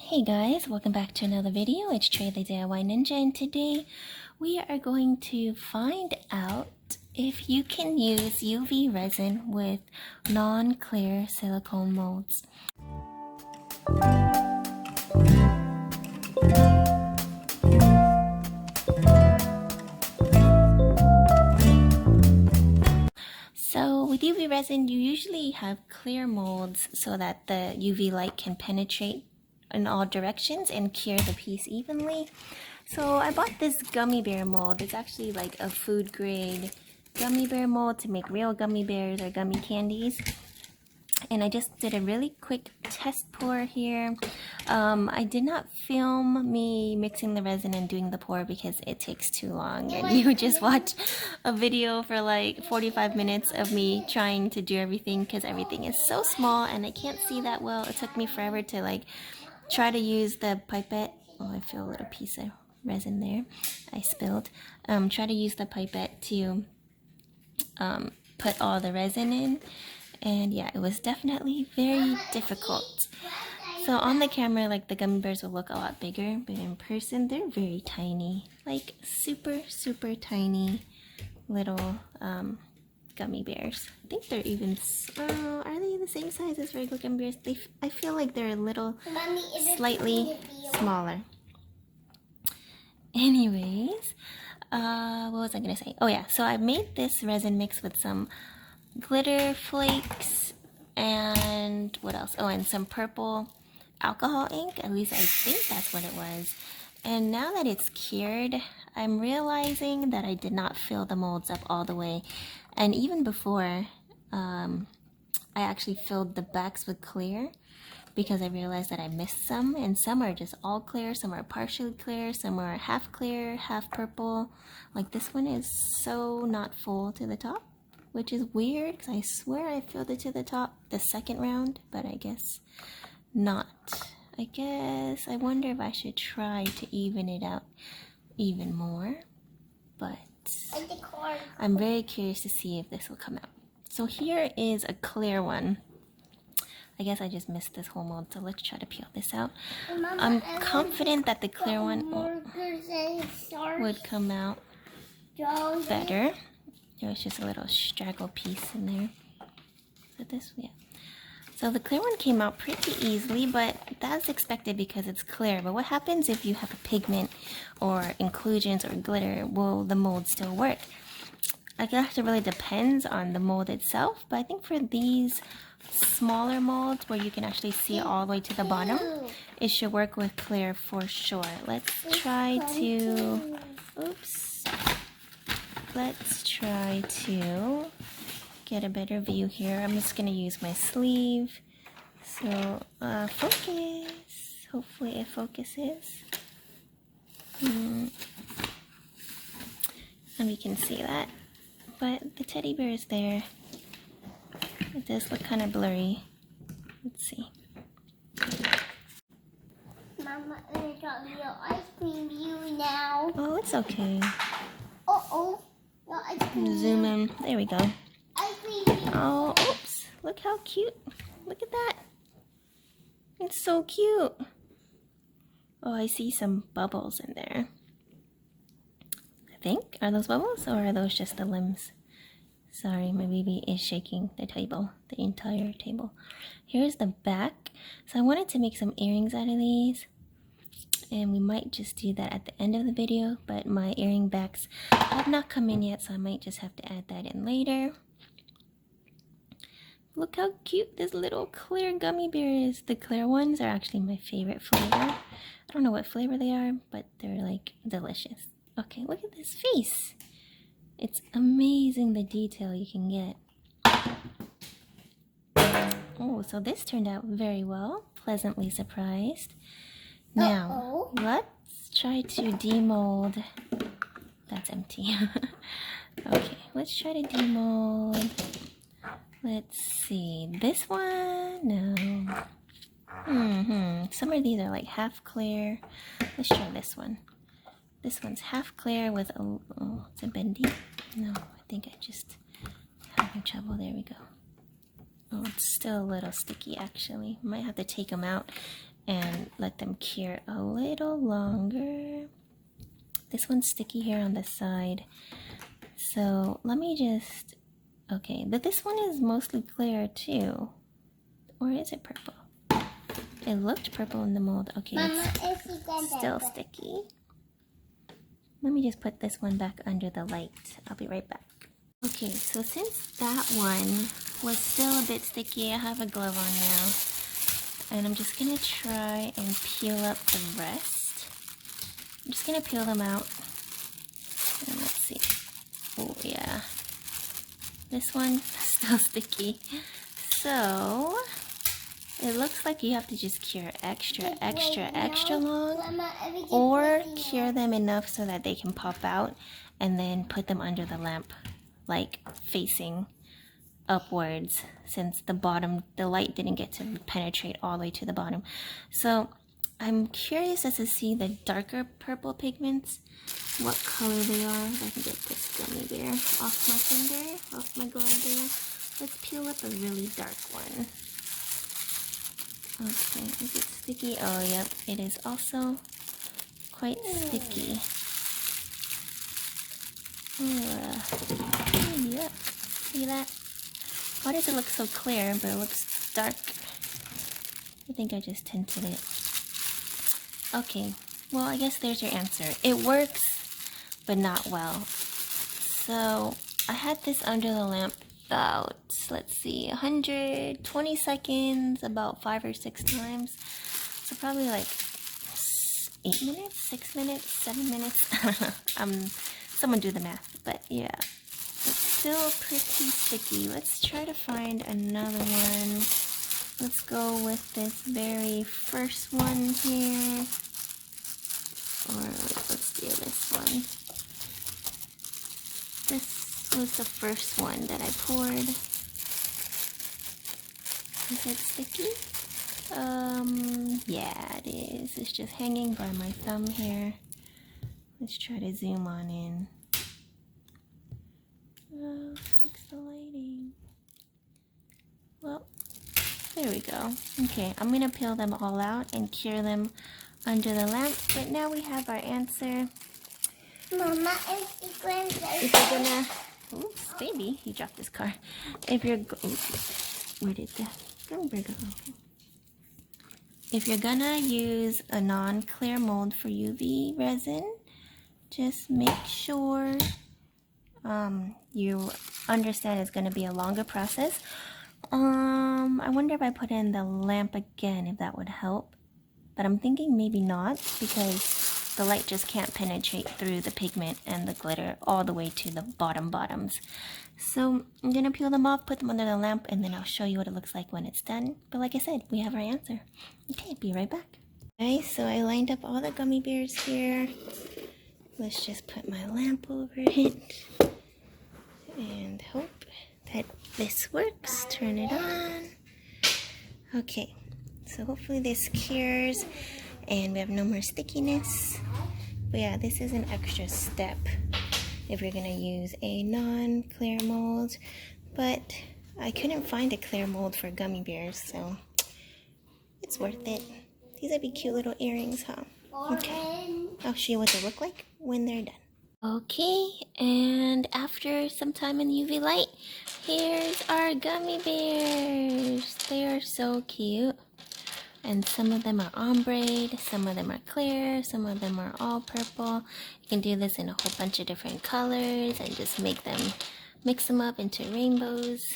Hey guys, welcome back to another video. It's Trey the DIY Ninja, and today we are going to find out if you can use UV resin with non-clear silicone molds. So with UV resin, you usually have clear molds so that the UV light can penetrate in all directions and cure the piece evenly. So I bought this gummy bear mold. It's actually like a food grade gummy bear mold to make real gummy bears or gummy candies. And I just did a really quick test pour here. I did not film me mixing the resin and doing the pour because it takes too long, and you just watch a video for like 45 minutes of me trying to do everything because everything is so small and I can't see that well. It took me forever to like try to use the pipette. Oh, I feel a little piece of resin there I spilled. Try to use the pipette to put all the resin in, and yeah, it was definitely very difficult. So on the camera, like, the gummy bears will look a lot bigger, but in person they're very tiny, like super tiny little gummy bears. I think they're even are they the same size as regular gummy bears? I feel like they're a little slightly smaller. Anyways, what was I gonna say? Oh yeah, so I made this resin mix with some glitter flakes and what else? Oh, and some purple alcohol ink. At least I think that's what it was. And now that it's cured, I'm realizing that I did not fill the molds up all the way. And even before, I actually filled the backs with clear because I realized that I missed some, and some are just all clear, some are partially clear, some are half clear, half purple. Like this one is so not full to the top, which is weird because I swear I filled it to the top the second round, but I guess not. I wonder if I should try to even it out even more, but I'm very curious to see if this will come out. So here is a clear one. I guess I just missed this whole mold, so let's try to peel this out. I'm confident that the clear one would come out better. There was just a little straggle piece in there. Is it this? Yeah. So the clear one came out pretty easily, but that's expected because it's clear. But what happens if you have a pigment or inclusions or glitter? Will the mold still work? I guess it really depends on the mold itself, but I think for these smaller molds where you can actually see all the way to the bottom, it should work with clear for sure. Let's try to get a better view here. I'm just gonna use my sleeve. So focus. Hopefully it focuses. And we can see that. But the teddy bear is there. It does look kind of blurry. Let's see. Mama, I got me an ice cream view now. Oh, it's okay. Uh-oh. No ice cream. Zoom in. There we go. Ice cream view. Oh, oops. Look how cute. Look at that. It's so cute. Oh, I see some bubbles in there. I think. Are those bubbles or are those just the limbs? Sorry, my baby is shaking the table, the entire table. Here's the back. So I wanted to make some earrings out of these, and we might just do that at the end of the video, but my earring backs have not come in yet, so I might just have to add that in later. Look how cute this little clear gummy bear is. The clear ones are actually my favorite flavor. I don't know what flavor they are, but they're like delicious. Okay, look at this face. It's amazing the detail you can get. Oh, so this turned out very well. Pleasantly surprised. Now, let's try to demold. That's empty. Okay, let's try to demold. Let's see. This one? No. Some of these are like half clear. Let's try this one. This one's half clear with a... Oh, it's a bendy. No, I think I just having trouble. There we go. Oh, it's still a little sticky actually. Might have to take them out and let them cure a little longer. This one's sticky here on the side. So let me just, okay, but this one is mostly clear too. Or is it purple? It looked purple in the mold. Okay, Mama, it's still sticky. Let me just put this one back under the light. I'll be right back. Okay, so since that one was still a bit sticky, I have a glove on now. And I'm just gonna try and peel up the rest. I'm just gonna peel them out. And let's see. Oh yeah. This one's still sticky. So it looks like you have to just cure extra long, or cure them enough so that they can pop out and then put them under the lamp, like facing upwards, since the light didn't get to penetrate all the way to the bottom. So I'm curious as to see the darker purple pigments, what color they are. If I can get this gummy bear off my finger, off my glove there. Let's peel up a really dark one. Okay, is it sticky? Oh, yep, it is also quite sticky. Yep, see that? Why does it look so clear, but it looks dark? I think I just tinted it. Okay, well, I guess there's your answer. It works, but not well. So I had this under the lamp about, let's see, 120 seconds, about 5 or 6 times. So probably like 8 minutes, 6 minutes, 7 minutes. I don't know. Someone do the math, but yeah. It's still pretty sticky. Let's try to find another one. Let's go with this very first one here. Or let's do this one. This was the first one that I poured. Is it sticky? Yeah, it is. It's just hanging by my thumb here. Let's try to zoom on in. Oh, fix the lighting. Well, there we go. Okay, I'm gonna peel them all out and cure them under the lamp. But now we have our answer. Mama, If you're gonna, oops, baby, he dropped his car. If you're, where did the gummy bear go? If you're gonna use a non-clear mold for UV resin, just make sure you understand it's gonna be a longer process. I wonder if I put in the lamp again, if that would help. But I'm thinking maybe not, because the light just can't penetrate through the pigment and the glitter all the way to the bottoms. So I'm gonna peel them off, put them under the lamp, and then I'll show you what it looks like when it's done. But like I said, we have our answer. Okay, be right back. Okay, so I lined up all the gummy bears here. Let's just put my lamp over it and hope that this works. Turn it on. Okay, so hopefully this cures and we have no more stickiness. But yeah, this is an extra step if you're gonna use a non-clear mold. But I couldn't find a clear mold for gummy bears, so it's worth it. These would be cute little earrings, huh? Okay, I'll show you what they look like when they're done. Okay, and after some time in the UV light, here's our gummy bears. They are so cute. And some of them are ombre, some of them are clear, some of them are all purple. You can do this in a whole bunch of different colors and just mix them up into rainbows.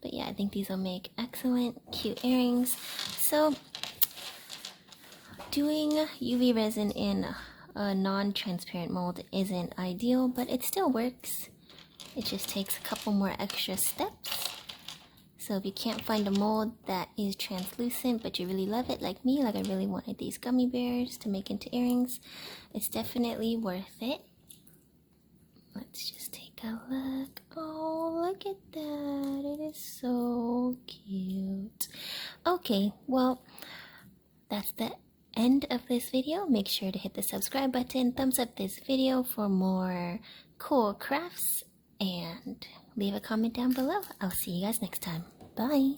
But yeah, I think these will make excellent, cute earrings. So, doing UV resin in a non-transparent mold isn't ideal, but it still works. It just takes a couple more extra steps. So if you can't find a mold that is translucent, but you really love it like me, like I really wanted these gummy bears to make into earrings, it's definitely worth it. Let's just take a look. Oh, look at that. It is so cute. Okay, well, that's the end of this video. Make sure to hit the subscribe button, thumbs up this video for more cool crafts, and leave a comment down below. I'll see you guys next time. Bye.